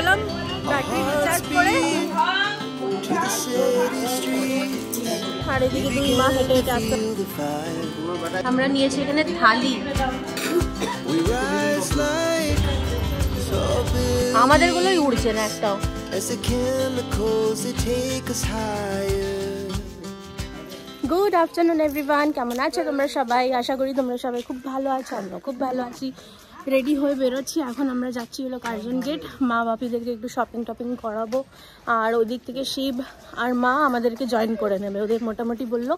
বেরোলাম battery recharge করে। আর এদিকে দুই মা হেঁটে হেঁটে আসতে। আমরা নিয়েছি এখানে থালি, আমাদের গুলোই উড়ছে না একটাও। গুড আফটারনুন এভরিওয়ান, কেমন আছো তোমরা সবাই? আশা করি তোমরা সবাই খুব ভালো আছো, আমরা খুব ভালো আছি। রেডি হয়ে বেরোচ্ছি, এখন আমরা যাচ্ছি হলো কার্জন গেট। মা বাপিদেরকে একটু শপিং টপিং করাবো, আর ওদিক থেকে শিব আর মা আমাদেরকে জয়েন করে নেবে। ওদের মোটামুটি বললো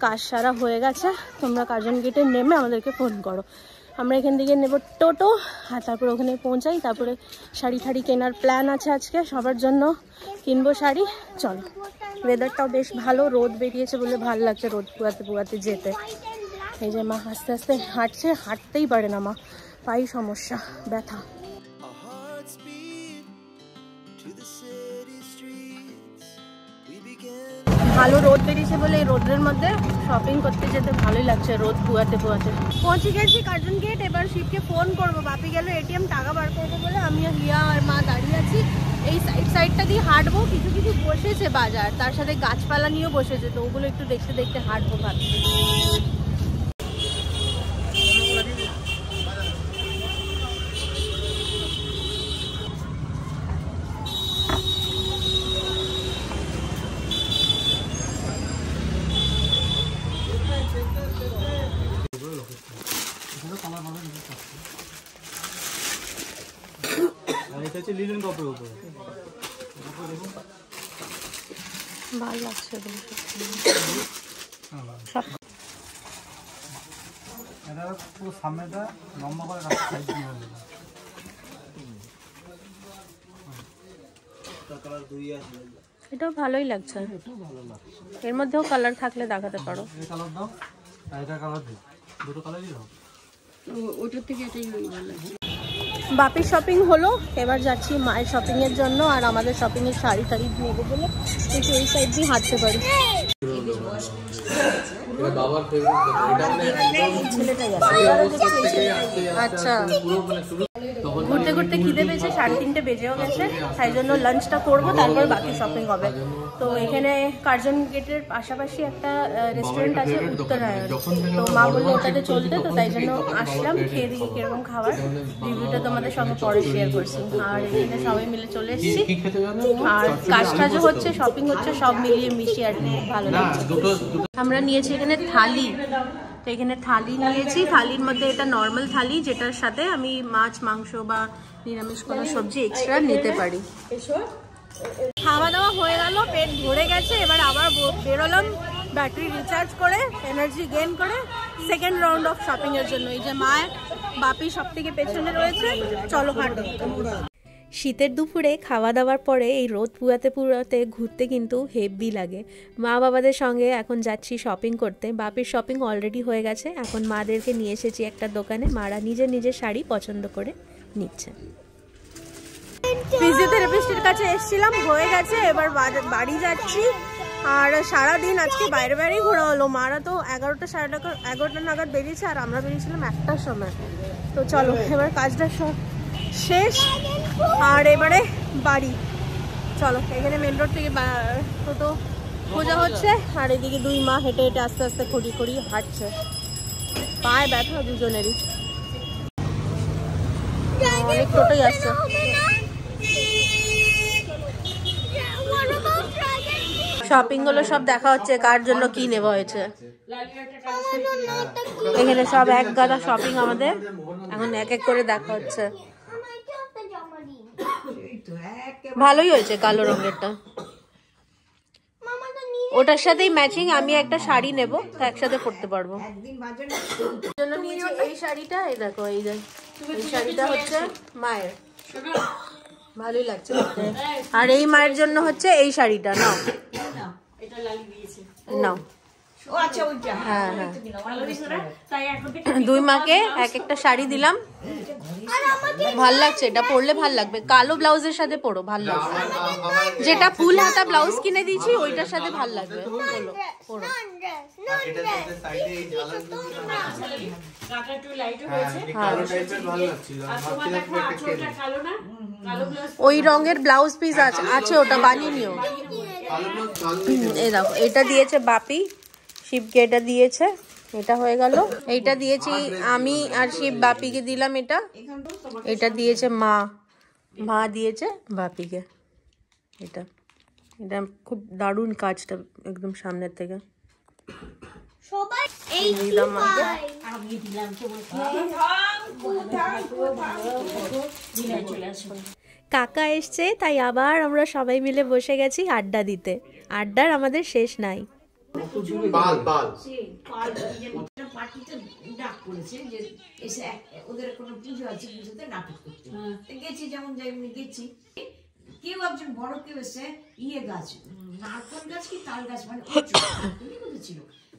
কাজ সারা হয়ে গেছে, তোমরা কার্জন গেটে নেমে আমাদেরকে ফোন করো। আমরা এখান থেকে নেব টোটো, আর তারপরে ওখানে পৌঁছাই। তারপরে শাড়ি ঠাড়ি কেনার প্ল্যান আছে আজকে, সবার জন্য কিনবো শাড়ি। চলো, ওয়েদারটাও বেশ ভালো, রোদ বেরিয়েছে বলে ভালো লাগছে রোদ পুয়াতে পুয়াতে যেতে। এই যে মা আস্তে আস্তে হাঁটছে, হাঁটতেই পারে না মা, পাই সমস্যা, ব্যথা। ভালো রোদ বেরিয়েছে বলে এই রোদের মধ্যে শপিং করতে যেতে ভালোই লাগছে, রোদ পুয়াতে পুয়াতে। পৌঁছে গেছি কার্জন গেট, এবার শিবকে ফোন করবো। বাপি গেল এটিএম টাকা বার করবো বলে, আমি হিয়া আর মা দাঁড়িয়ে আছি। এই সাইডটা দিয়ে হাঁটবো, কিছু কিছু বসেছে বাজার, তার সাথে গাছপালা নিয়েও বসেছে, তো ওগুলো একটু দেখতে দেখতে হাঁটবো ভাবছি। ভালো লাগছে এটাও ভালোই লাগছে, এর মধ্যেও কালার থাকলে দেখাতে পারো। বাপির শপিং হলো, এবার যাচ্ছি মায়ের শপিং এর জন্য। আর আমাদের শপিং এর শাড়ি টাড়ি নেবো বলে একটু এই সাইড দিয়ে হাঁটতে পারি। আচ্ছা, ঘুরতে ঘুরতে খিদে পেয়েছে, 3:30 বেজেও গেছে, তাই জন্য লাঞ্চটা করবো, তারপর বাকি শপিং হবে। তো এখানে কার্জন গেটের পাশাপাশি একটা রেস্টুরেন্ট আছে উত্তরায়ণ, তো মা বললো ওটাতে চলতে, তো তাই জন্য আসলাম। খেয়ে দিকে কিরকম খাবার রিভিউটা তোমাদের সঙ্গে পরে শেয়ার করছি। আর এখানে সবাই মিলে চলে এসেছি, আর কাজ টাজও হচ্ছে, শপিং হচ্ছে, সব মিলিয়ে মিশিয়ে আর কি ভালো লাগছে। আমরা নিয়েছি এখানে থালি, তো এখানে থালি নিয়েছি। থালির মধ্যে এটা নর্মাল থালি, যেটার সাথে আমি মাছ মাংস বা নিরামিষ কোনো সবজি এক্সট্রা নিতে পারি। খাওয়া দাওয়া হয়ে গেল, পেট ভরে গেছে, এবার আবার বেরোলাম ব্যাটারি রিচার্জ করে, এনার্জি গেইন করে সেকেন্ড রাউন্ড অফ শপিং এর জন্য। এই যে মা বাপি সব থেকে পেছনে রয়েছে, চলো হাঁটো। শীতের দুপুরে খাওয়া দাওয়ার পরে এই রোদ পুয়াতে পুয়াতে ঘুরতে কিন্তু হেভি লাগে। মা বাবাদের সঙ্গে এখন যাচ্ছি শপিং করতে। বাপির শপিং অলরেডি হয়ে গেছে, এখন মাদেরকে নিয়ে এসেছি একটা দোকানে, মারা নিজের নিজের শাড়ি পছন্দ করে নিচ্ছে। ফিজিওথেরাপিস্টের কাছে এসেছিলাম, হয়ে গেছে, এবার বাড়ি যাচ্ছি। আর সারাদিন আজকে বাইরে বাইরেই ঘোরা হলো। মারা তো 11টা নাগাদ বেরিয়েছে, আর আমরা বেরিয়েছিলাম 1টার সময়। তো চলো, এবার কাজটা সব শেষ, আর এবারে বাড়ি। চলো, এখানে মেন রোড থেকে টোটো খোঁজা হচ্ছে, আর এদিকে দুই মা হেঁটে হেঁটে আস্তে আস্তে খড়ি খড়ি হাঁটছে, পায়ে ব্যথা দুজনেরই। অনেক টোটোই আসছে। শপিং গুলো সব দেখা হচ্ছে, কার জন্য কি নেওয়া হয়েছে। এখানে সব এক গাদা শপিং আমাদের, এখন এক এক করে দেখা হচ্ছে। ভালোই হয়েছে কালো রঙেরটা, ওটার সাথেই ম্যাচিং। আমি একটা শাড়ি নেব, তো একসাথে পরতে পারবো। জন্য নিয়েছি এই শাড়িটা, এই দেখো, এই শাড়িটা হচ্ছে মায়ের, ভালোই লাগছে। আর এই মায়ের জন্য হচ্ছে এই শাড়িটা, নাও নাও, হ্যাঁ হ্যাঁ, 2 মাকে এক একটা শাড়ি দিলাম। ভাল লাগছে, এটা পরলে ভাল লাগবে, কালো ব্লাউজের সাথে পরো ভাল লাগবে। যেটা ফুল হাতা ব্লাউজ কিনে দিয়েছি ওইটার সাথে ভাল লাগবে, পরো। ওই রঙের ব্লাউজ পিস আছে, ওটা বানিয়ে নিও। এই দেখো, এটা দিয়েছে বাপি, শিবকে এটা দিয়েছে, এটা হয়ে গেল। এইটা দিয়েছি আমি আর শিব, বাপিকে দিলাম। এটা দিয়েছে মা দিয়েছে বাপিকে। এটা খুব দারুণ কাজটা, একদম সামনের থেকে সবাই এই দিলাম মাকে। আমি দিলাম কাকা এসছে, তাই আবার আমরা সবাই মিলে বসে গেছি আড্ডা দিতে। আড্ডার আমাদের শেষ নাই। কেউ একজন বড় কেউ এসে গাছ, নারকেল গাছ কি তাল গাছ মানে ছিল,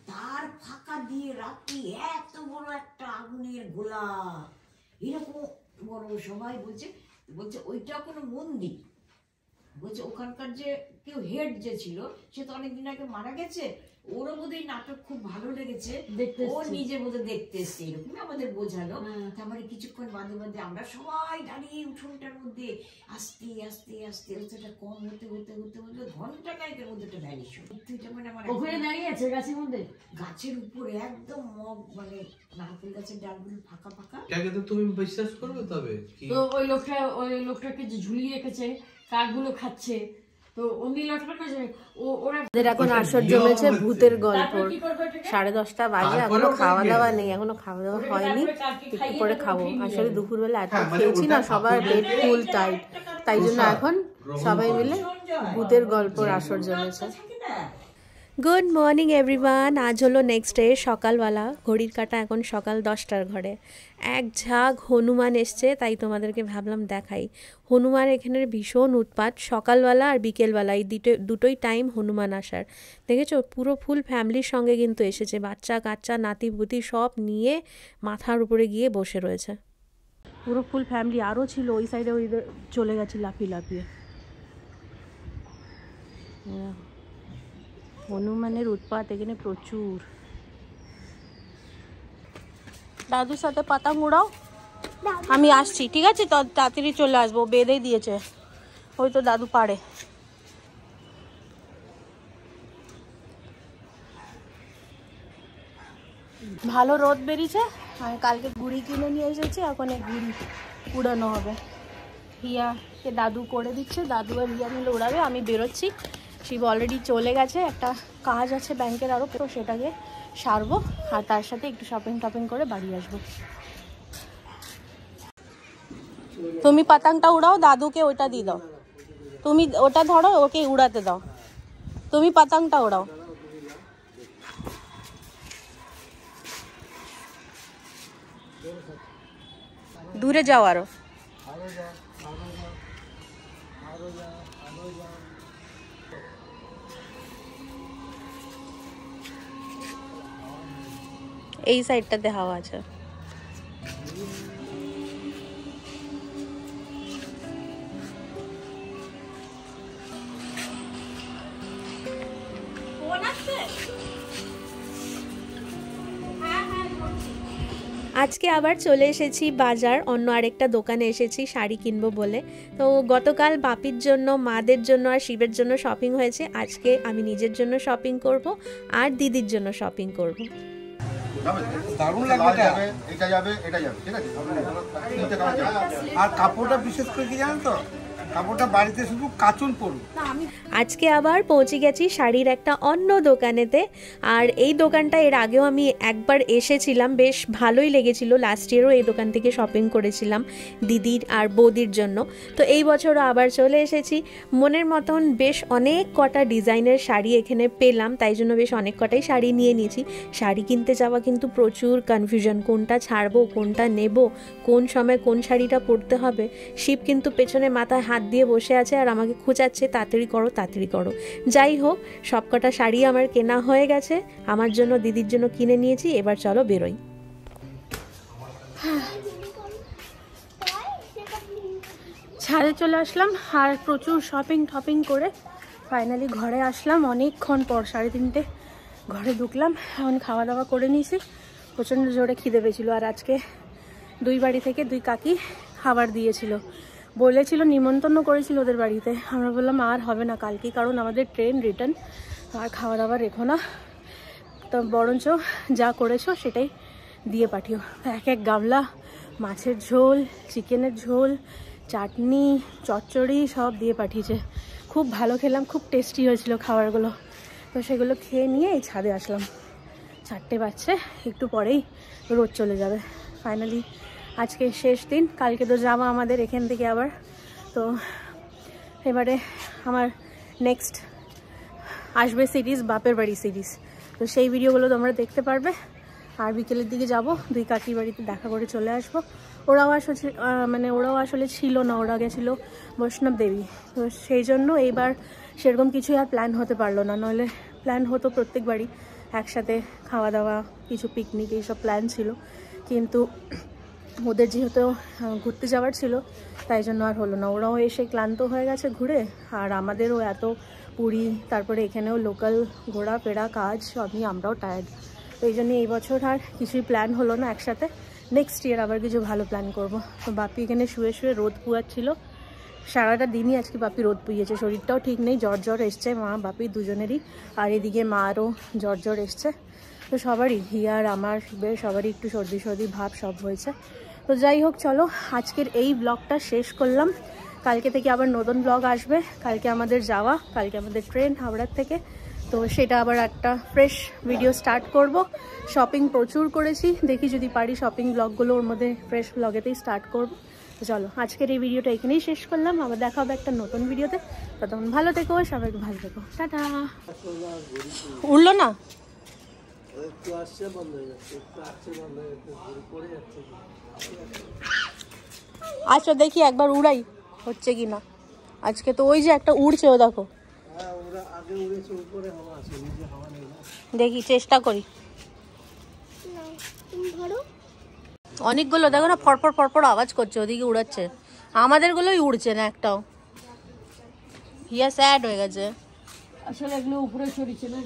তার ফাঁকা দিয়ে রাত্রি এত বড় একটা আগুনের গোলা, এরকম বড়। সবাই বলছে ওইটা কোনো মন্দির। বলছে ওখানকার যে কেউ হেড যে ছিল, সে তো অনেকদিন আগে মারা গেছে, ওরও বোধহয় নাটক খুব ভালো লেগেছে, ও নিজে বোধহয় দেখতে এসছে, এরকমই আমাদের বোঝালো। তারপরে কিছুক্ষণ বাদে আমরা সবাই দাঁড়িয়ে উঠোনটার মধ্যে আস্তে আস্তে আস্তে আস্তে কম হতে হতে হতে হতে ঘন্টা কানেকের মধ্যে একটা ভ্যানিশ মানে আমার ওখানে দাঁড়িয়ে আছে গাছের মধ্যে, গাছের উপরে একদম মানে নারকেল গাছের ডালগুলো ফাঁকা ফাঁকা। এটাকে তো তুমি বিশ্বাস করবে? তবে তো ওই লোকটাকে যে ঝুলিয়ে রেখেছে, কাকগুলো খাচ্ছে, তো এখন আসর জমেছে ভূতের গল্প। 10:30 বাজে, এখনো খাওয়া দাওয়া নেই, এখনো খাওয়া দাওয়া হয়নি, একটু পরে খাবো। আসলে দুপুরবেলা এত খেয়েছি না, সবার পেট ফুল টাইট, তাই জন্য এখন সবাই মিলে ভূতের গল্পর আসর জমেছে। Good morning everyone. আজ হলো নেক্সট ডে, সকালবেলা, ঘড়ির কাঁটা এখন সকাল 10টার ঘরে। এক ঝাঁক হনুমান এসছে, তাই তোমাদেরকে ভাবলাম দেখাই। হনুমান এখানের ভীষণ উৎপাত, সকালবেলা আর বিকেলবেলা এই দুটোই টাইম হনুমান আসার। দেখেছো, পুরো ফুল ফ্যামিলির সঙ্গে কিন্তু এসেছে, বাচ্চা কাচ্চা নাতি পুতি সব নিয়ে মাথার উপরে গিয়ে বসে রয়েছে। পুরো ফুল ফ্যামিলি, আরও ছিল ওই সাইডে, ওই চলে গেছে লাফিয়ে। হনুমানের উৎপাত এখানে প্রচুর। দাদুর সাথে পাতাং উড়াও, আমি আসছি, ঠিক আছে? তো তাড়াতাড়ি চলে আসবো, বেঁধেই দিয়েছে, ওই তো দাদু পারে। ভালো রোদ বেরিয়েছে, আমি কালকে গুড়ি কিনে নিয়ে এসেছি, এখন এই গুড়ি উড়ানো হবে। হিয়াকে দাদু করে দিচ্ছে, দাদু আর হিয়া মিলে উড়াবে, আমি বেরোচ্ছি। শিব অলরেডি চলে গেছে, একটা কাজ আছে ব্যাংকের আরও, তো সেটাকে সারবো, আর তার সাথে একটু শপিং করে বাড়ি আসবো। তুমি পাতাংটা উড়াও, দাদুকে ওইটা দিয়ে দাও, তুমি ওটা ধরো, ওকে উড়াতে দাও, তুমি পাতাংটা উড়াও। দূরে যাও আরো। এই সাইডটাতে হাওয়া আছে। আজকে আবার চলে এসেছি বাজার, অন্য আরেকটা দোকানে এসেছি শাড়ি কিনবো বলে। তো গতকাল বাপির জন্য, মাদের জন্য আর শিবের জন্য শপিং হয়েছে, আজকে আমি নিজের জন্য শপিং করব আর দিদির জন্য শপিং করব। দারুণ লাগবে, এটা যাবে, এটা যাবে, ঠিক আছে? আর কাপড়টা বিশেষ করে কি জানেন তো, কাপড়টা বাড়িতে শুধু কাচুন পরুন। আজকে আবার পৌঁছে গেছি শাড়ির একটা অন্য দোকানেতে, আর এই দোকানটা এর আগেও আমি একবার এসেছিলাম, বেশ ভালোই লেগেছিল। লাস্ট ইয়ারও এই দোকান থেকে শপিং করেছিলাম দিদির আর বৌদির জন্য। তো এই বছরও আবার চলে এসেছি। মনের মতন বেশ অনেক কটা ডিজাইনের শাড়ি এখানে পেলাম, তাই জন্য বেশ অনেক কটাই শাড়ি নিয়ে নিয়েছি। শাড়ি কিনতে যাওয়া কিন্তু প্রচুর কনফিউশন, কোনটা ছাড়বো, কোনটা নেব, কোন সময় কোন শাড়িটা পরতে হবে। শিব কিন্তু পেছনে মাথায় হাত হাত দিয়ে বসে আছে আর আমাকে খোঁচাচ্ছে, তাড়াতাড়ি করো তাড়াতাড়ি করো। যাই হোক, সবকটা শাড়ি আমার কেনা হয়ে গেছে, আমার জন্য দিদির জন্য কিনে নিয়েছি। এবার চলো বেরোই। ছাদে চলে আসলাম আর প্রচুর শপিং টপিং করে ফাইনালি ঘরে আসলাম অনেকক্ষণ পর, 3:30 ঘরে ঢুকলাম। এখন খাওয়া দাওয়া করে নিয়েছি, প্রচণ্ড জোরে খিদে পেয়েছিল। আর আজকে 2 বাড়ি থেকে 2 কাকি খাবার দিয়েছিল, বলেছিল, নিমন্ত্রণ করেছিল ওদের বাড়িতে। আমরা বললাম আর হবে না কালকে, কারণ আমাদের ট্রেন রিটার্ন, আর খাওয়া দাওয়া রেখো না, তো বরঞ্চ যা করেছো সেটাই দিয়ে পাঠিও। এক গামলা মাছের ঝোল, চিকেনের ঝোল, চাটনি, চচ্চড়ি সব দিয়ে পাঠিয়েছে। খুব ভালো খেলাম, খুব টেস্টি হয়েছিল খাবারগুলো। তো সেগুলো খেয়ে নিয়ে এই ছাদে আসলাম। 4টে বাজছে, একটু পরেই রোদ চলে যাবে। ফাইনালি আজকে শেষ দিন, কালকে তো যাওয়া আমাদের এখান থেকে আবার। তো এবারে আমার নেক্সট আসবে সিরিজ, বাপের বাড়ি সিরিজ। তো সেই ভিডিওগুলো তোমরা দেখতে পারবে। আর বিকেলের দিকে যাব, 2 কাকির বাড়িতে দেখা করে চলে আসবো। ওরাও আসলে ছিল না, ওরা গেছিলো বৈষ্ণব দেবী। তো সেই জন্য এইবার সেরকম কিছুই আর প্ল্যান হতে পারলো না, নইলে প্ল্যান হতো প্রত্যেকবারই একসাথে খাওয়া দাওয়া, কিছু পিকনিক, এইসব প্ল্যান ছিল। কিন্তু ওদের যেহেতু ঘুরতে যাওয়ার ছিল, তাই জন্য আর হলো না। ওরাও এসে ক্লান্ত হয়ে গেছে ঘুরে, আর আমাদেরও এত পুরী, তারপরে এখানেও লোকাল ঘোরাফেরা কাজ সব নিয়ে আমরাও টায়ার্ড। তো এই জন্য এই বছর আর কিছুই প্ল্যান হলো না একসাথে। নেক্সট ইয়ার আবার কিছু ভালো প্ল্যান করব। তো বাপি এখানে শুয়ে শুয়ে রোদ পুয়াচ্ছিল, সারাটা দিনই আজকে বাপি রোদ পুইয়েছে। শরীরটাও ঠিক নেই, জ্বর এসছে মা বাপি দুজনেরই, আর এদিকে মারও জ্বর এসছে। তো সবারই, হিয়ার আমার সবারই একটু সর্দি ভাব সব হয়েছে। তো যাই হোক, চলো আজকের এই ব্লগটা শেষ করলাম। কালকে থেকে আবার নতুন ব্লগ আসবে। কালকে আমাদের যাওয়া, কালকে আমাদের ট্রেন হাওড়ার থেকে। তো সেটা আবার একটা ফ্রেশ ভিডিও স্টার্ট করব। শপিং প্রচুর করেছি, দেখি যদি পারি শপিং ব্লগগুলো ওর মধ্যে ফ্রেশ ব্লগেতেই স্টার্ট করব। তো চলো আজকের এই ভিডিওটা এখানেই শেষ করলাম, আবার দেখা হবে একটা নতুন ভিডিওতে। ততক্ষণ ভালো থেকো, সবাইকে ভালো থেকো, টাটা। উঠলো না, আচ্ছা দেখি একবার উড়াই হচ্ছে কি না। আজকে তো ওই যে একটা উড়ছে, ও দেখো, দেখি চেষ্টা করি। অনেকগুলো দেখো না, ফরফর ফরফর আওয়াজ করছে, ওদিকে উড়াচ্ছে। আমাদের গুলোই উড়ছে না একটাও। হিয়া স্যাড হয়ে গেছে আসলে, এগুলো উপরে ছড়িয়েছে না।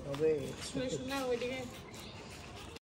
হবে